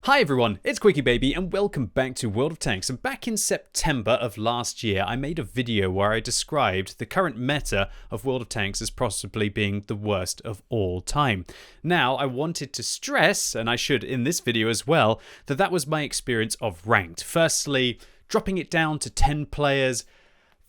Hi everyone, it's QuickyBaby and welcome back to World of Tanks. And back in September of last year, I made a video where I described the current meta of World of Tanks as possibly being the worst of all time. Now, I wanted to stress, and I should in this video as well, that that was my experience of ranked. Firstly, dropping it down to 10 players,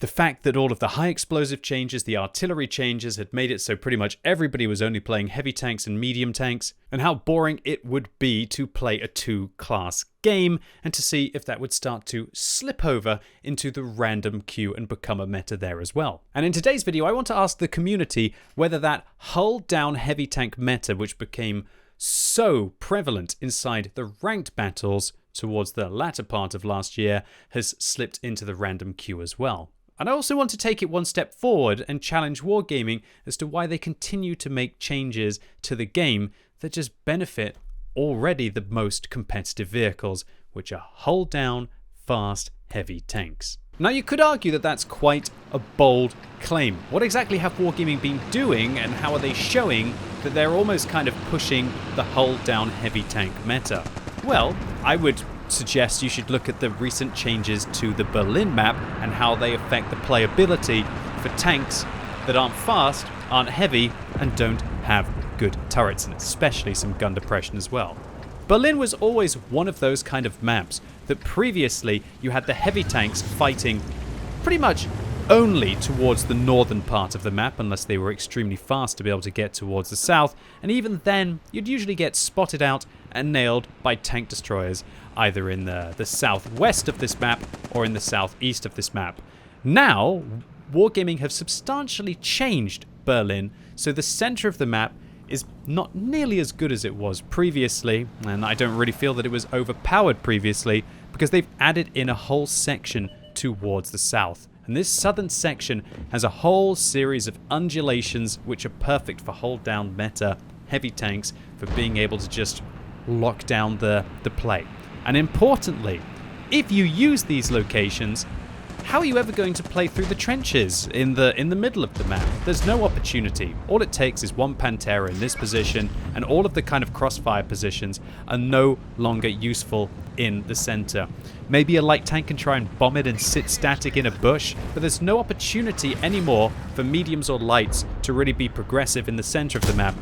the fact that all of the high explosive changes, the artillery changes had made it so pretty much everybody was only playing heavy tanks and medium tanks, and how boring it would be to play a two-class game, and to see if that would start to slip over into the random queue and become a meta there as well. And in today's video, I want to ask the community whether that hull-down heavy tank meta, which became so prevalent inside the ranked battles towards the latter part of last year, has slipped into the random queue as well. And I also want to take it one step forward and challenge Wargaming as to why they continue to make changes to the game that just benefit already the most competitive vehicles, which are hull-down, fast, heavy tanks. Now you could argue that that's quite a bold claim. What exactly have Wargaming been doing, and how are they showing that they're almost kind of pushing the hull-down heavy tank meta? Well, I would suggest you should look at the recent changes to the Berlin map and how they affect the playability for tanks that aren't fast, aren't heavy, and don't have good turrets, and especially some gun depression as well. Berlin was always one of those kind of maps that previously you had the heavy tanks fighting pretty much only towards the northern part of the map, unless they were extremely fast to be able to get towards the south, and even then you'd usually get spotted out and nailed by tank destroyers either in the southwest of this map or in the southeast of this map. Now, Wargaming have substantially changed Berlin, so the center of the map is not nearly as good as it was previously, and I don't really feel that it was overpowered previously, because they've added in a whole section towards the south. And this southern section has a whole series of undulations which are perfect for hold-down meta heavy tanks, for being able to just lock down the play. And importantly, if you use these locations, how are you ever going to play through the trenches in the middle of the map? There's no opportunity. All it takes is one Pantera in this position, and all of the kind of crossfire positions are no longer useful in the center. Maybe a light tank can try and bomb it and sit static in a bush, but there's no opportunity anymore for mediums or lights to really be progressive in the center of the map.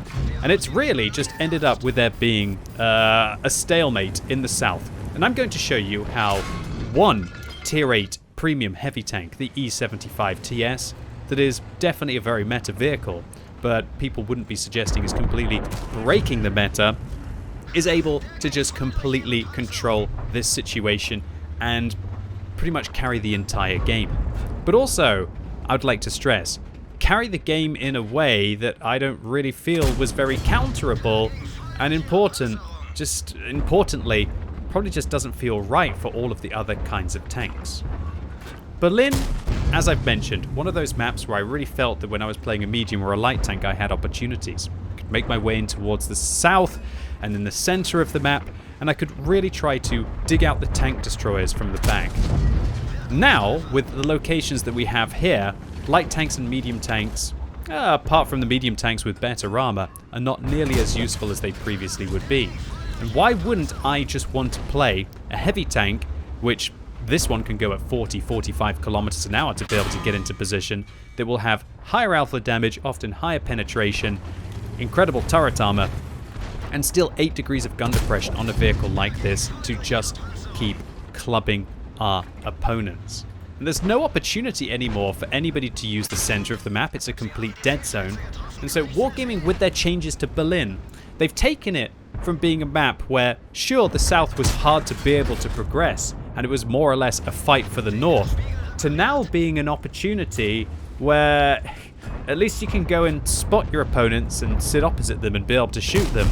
And it's really just ended up with there being a stalemate in the south. And I'm going to show you how one tier 8 premium heavy tank, the E75 TS, that is definitely a very meta vehicle, but people wouldn't be suggesting is completely breaking the meta, is able to just completely control this situation and pretty much carry the entire game. But also, I'd like to stress, carry the game in a way that I don't really feel was very counterable, and importantly, probably just doesn't feel right for all of the other kinds of tanks. Berlin, as I've mentioned, one of those maps where I really felt that when I was playing a medium or a light tank, I had opportunities. I could make my way in towards the south and in the center of the map, and I could really try to dig out the tank destroyers from the back. Now, with the locations that we have here, light tanks and medium tanks, apart from the medium tanks with better armor, are not nearly as useful as they previously would be. And why wouldn't I just want to play a heavy tank, which this one can go at 40-45 kilometers an hour to be able to get into position, that will have higher alpha damage, often higher penetration, incredible turret armor, and still 8 degrees of gun depression on a vehicle like this to just keep clubbing our opponents. And there's no opportunity anymore for anybody to use the center of the map. It's a complete dead zone. And so Wargaming, with their changes to Berlin, they've taken it from being a map where, sure, the south was hard to be able to progress, and it was more or less a fight for the north, to now being an opportunity where at least you can go and spot your opponents and sit opposite them and be able to shoot them.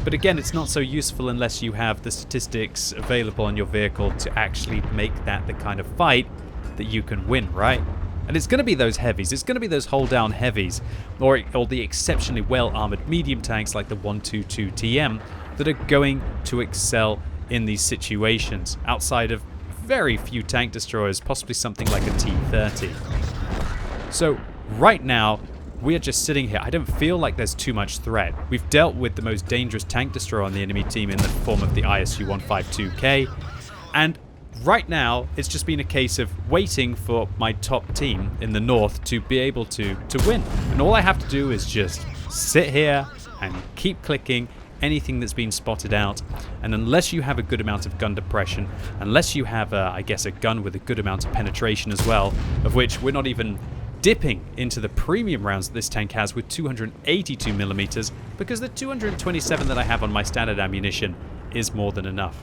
But again, it's not so useful unless you have the statistics available on your vehicle to actually make that the kind of fight that you can win, right? And it's going to be those heavies, it's going to be those hold-down heavies, or the exceptionally well-armored medium tanks like the 122 TM that are going to excel in these situations, outside of very few tank destroyers, possibly something like a T-30. So right now, we are just sitting here. I don't feel like there's too much threat. We've dealt with the most dangerous tank destroyer on the enemy team in the form of the ISU-152K, and right now it's just been a case of waiting for my top team in the north to be able to win. And all I have to do is just sit here and keep clicking anything that's been spotted out. And unless you have a good amount of gun depression, unless you have, I guess, a gun with a good amount of penetration as well, of which we're not even dipping into the premium rounds that this tank has with 282 millimeters, because the 227 that I have on my standard ammunition is more than enough.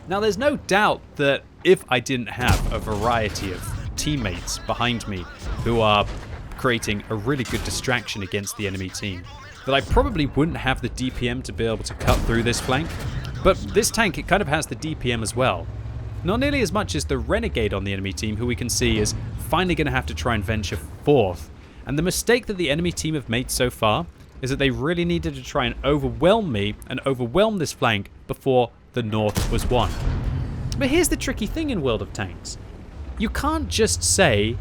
Now, there's no doubt that if I didn't have a variety of teammates behind me who are creating a really good distraction against the enemy team, that I probably wouldn't have the DPM to be able to cut through this flank. But this tank, it kind of has the DPM as well. Not nearly as much as the Renegade on the enemy team, who we can see is finally going to have to try and venture forth. And the mistake that the enemy team have made so far is that they really needed to try and overwhelm me and overwhelm this flank before the north was won. But here's the tricky thing in World of Tanks. You can't just say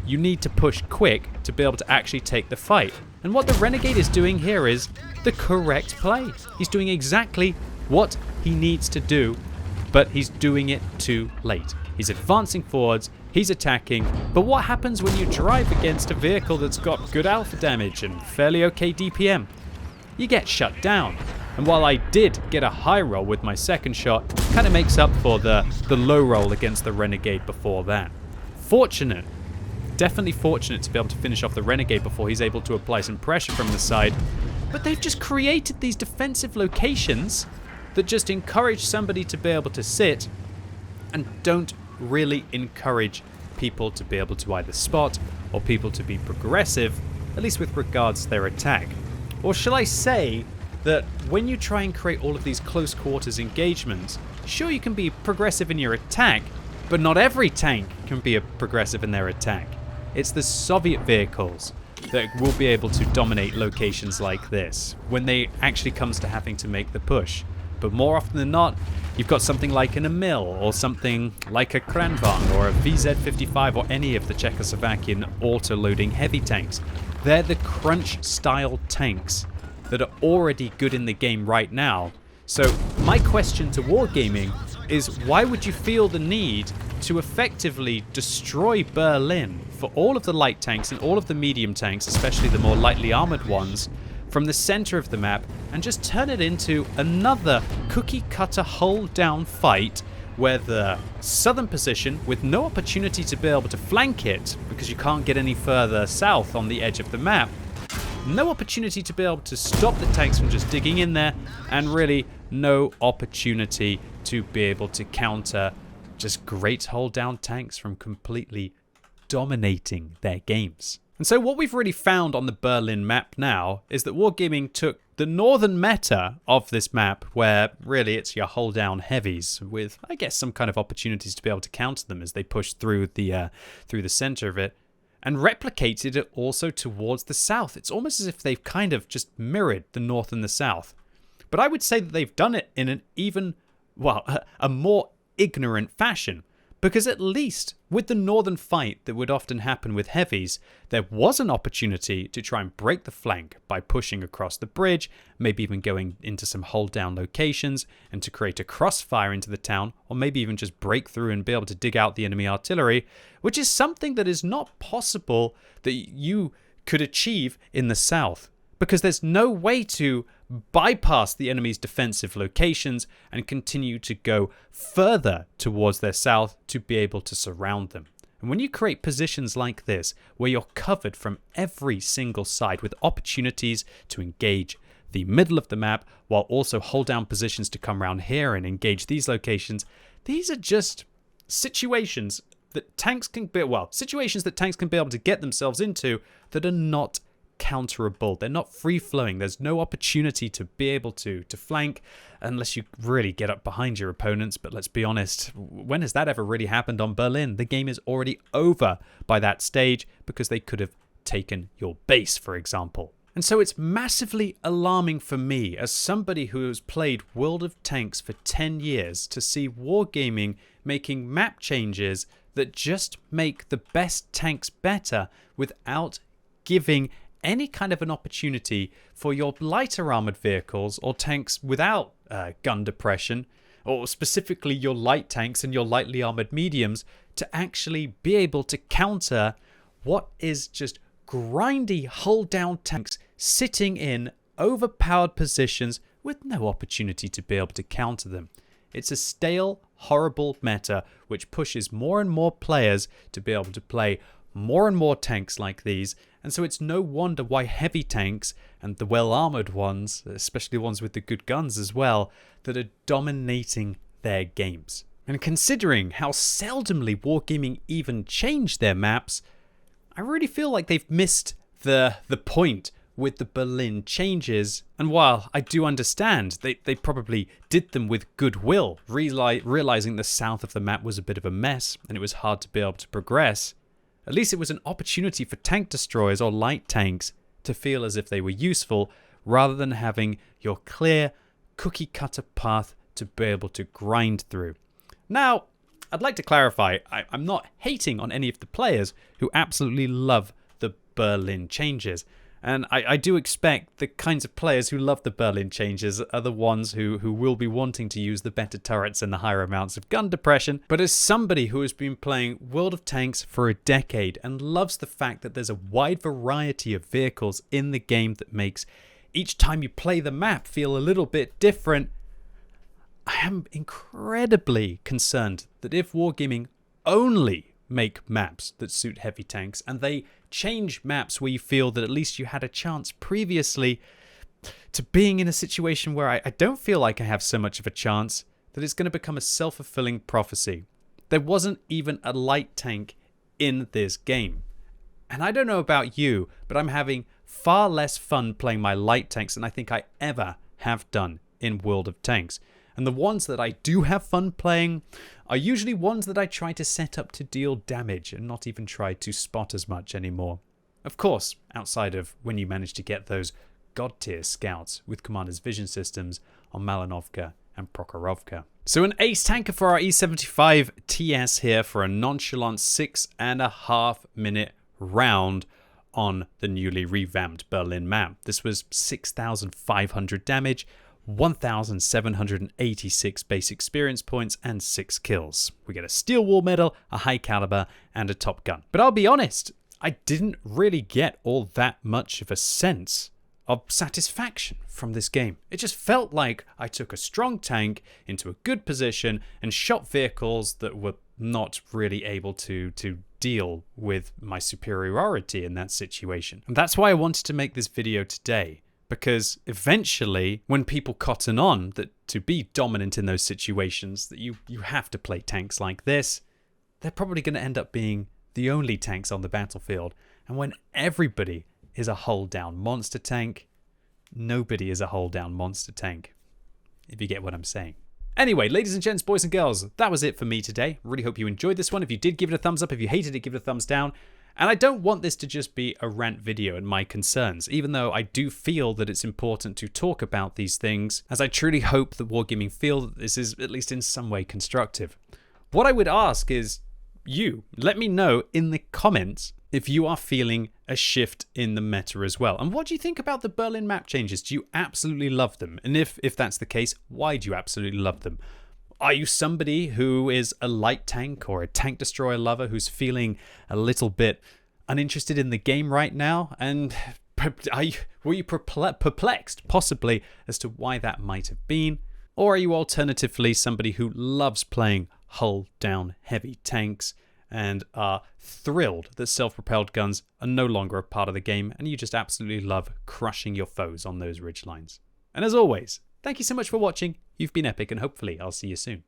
you need to push quick to be able to actually take the fight. And what the Renegade is doing here is the correct play. He's doing exactly what he needs to do, but he's doing it too late. He's advancing forwards, he's attacking, but what happens when you drive against a vehicle that's got good alpha damage and fairly okay DPM? You get shut down. And while I did get a high roll with my second shot, kind of makes up for the low roll against the Renegade before that. Fortunate, definitely fortunate to be able to finish off the Renegade before he's able to apply some pressure from the side, but they've just created these defensive locations that just encourage somebody to be able to sit and don't really encourage people to be able to either spot or people to be progressive, at least with regards to their attack. Or shall I say that when you try and create all of these close quarters engagements, sure, you can be progressive in your attack, but not every tank can be progressive in their attack. It's the Soviet vehicles that will be able to dominate locations like this when they actually comes to having to make the push. But more often than not, you've got something like an Emil or something like a Kranvan or a VZ-55 or any of the Czechoslovakian auto-loading heavy tanks. They're the crunch-style tanks that are already good in the game right now. So my question to Wargaming is, why would you feel the need to effectively destroy Berlin for all of the light tanks and all of the medium tanks, especially the more lightly armored ones, from the center of the map and just turn it into another cookie cutter hold down fight where the southern position, with no opportunity to be able to flank it because you can't get any further south on the edge of the map, no opportunity to be able to stop the tanks from just digging in there, and really no opportunity to be able to counter just great hold down tanks from completely dominating their games. And so what we've really found on the Berlin map now is that Wargaming took the northern meta of this map, where really it's your hold down heavies with, I guess, some kind of opportunities to be able to counter them as they push through the center of it, and replicated it also towards the south. It's almost as if they've kind of just mirrored the north and the south. But I would say that they've done it in an even, well, a more ignorant fashion. Because at least with the northern fight that would often happen with heavies, there was an opportunity to try and break the flank by pushing across the bridge, maybe even going into some hold down locations, and to create a crossfire into the town, or maybe even just break through and be able to dig out the enemy artillery, which is something that is not possible that you could achieve in the south. Because there's no way to bypass the enemy's defensive locations and continue to go further towards their south to be able to surround them. And when you create positions like this, where you're covered from every single side with opportunities to engage the middle of the map, while also hold down positions to come around here and engage these locations, these are just situations that tanks can be, situations that tanks can be able to get themselves into that are not counterable. They're not free-flowing. There's no opportunity to be able to flank unless you really get up behind your opponents. But let's be honest, when has that ever really happened on Berlin? The game is already over by that stage because they could have taken your base, for example. And so it's massively alarming for me as somebody who has played World of Tanks for 10 years to see Wargaming making map changes that just make the best tanks better without giving any kind of an opportunity for your lighter armored vehicles or tanks without gun depression, or specifically your light tanks and your lightly armored mediums, to actually be able to counter what is just grindy hull down tanks sitting in overpowered positions with no opportunity to be able to counter them. It's a stale, horrible meta which pushes more and more players to be able to play more and more tanks like these, and so it's no wonder why heavy tanks and the well-armored ones, especially ones with the good guns as well, that are dominating their games. And considering how seldomly Wargaming even change their maps, I really feel like they've missed the point with the Berlin changes. And while I do understand they probably did them with goodwill, realizing the south of the map was a bit of a mess and it was hard to be able to progress, at least it was an opportunity for tank destroyers or light tanks to feel as if they were useful, rather than having your clear cookie cutter path to be able to grind through. Now, I'd like to clarify, I'm not hating on any of the players who absolutely love the Berlin changes. And I do expect the kinds of players who love the Berlin changes are the ones who will be wanting to use the better turrets and the higher amounts of gun depression. But as somebody who has been playing World of Tanks for a decade and loves the fact that there's a wide variety of vehicles in the game that makes each time you play the map feel a little bit different, I am incredibly concerned that if Wargaming only make maps that suit heavy tanks and they change maps where you feel that at least you had a chance previously, to being in a situation where I don't feel like I have so much of a chance, that it's going to become a self-fulfilling prophecy. There wasn't even a light tank in this game. And I don't know about you, but I'm having far less fun playing my light tanks than I think I ever have done in World of Tanks. And the ones that I do have fun playing are usually ones that I try to set up to deal damage and not even try to spot as much anymore. Of course, outside of when you manage to get those god tier scouts with Commander's Vision systems on Malinovka and Prokhorovka. So an ace tanker for our E75 TS here for a nonchalant 6.5 minute round on the newly revamped Berlin map. This was 6,500 damage, 1,786 base experience points, and 6 kills. We get a steel wall medal, a high caliber, and a top gun. But I'll be honest, I didn't really get all that much of a sense of satisfaction from this game. It just felt like I took a strong tank into a good position and shot vehicles that were not really able to deal with my superiority in that situation. And that's why I wanted to make this video today. Because eventually, when people cotton on that to be dominant in those situations, that you have to play tanks like this, they're probably going to end up being the only tanks on the battlefield. And when everybody is a hull-down monster tank, nobody is a hull-down monster tank, if you get what I'm saying. Anyway, ladies and gents, boys and girls, that was it for me today. Really hope you enjoyed this one. If you did, give it a thumbs up. If you hated it, give it a thumbs down. And I don't want this to just be a rant video and my concerns, even though I do feel that it's important to talk about these things, as I truly hope that Wargaming feel that this is at least in some way constructive. What I would ask is let me know in the comments if you are feeling a shift in the meta as well. And what do you think about the Berlin map changes? Do you absolutely love them? And if that's the case, why do you absolutely love them? Are you somebody who is a light tank or a tank destroyer lover who's feeling a little bit uninterested in the game right now? And were you perplexed possibly as to why that might have been? Or are you alternatively somebody who loves playing hull down heavy tanks and are thrilled that self-propelled guns are no longer a part of the game and you just absolutely love crushing your foes on those ridge lines? And as always, thank you so much for watching. You've been epic, and hopefully I'll see you soon.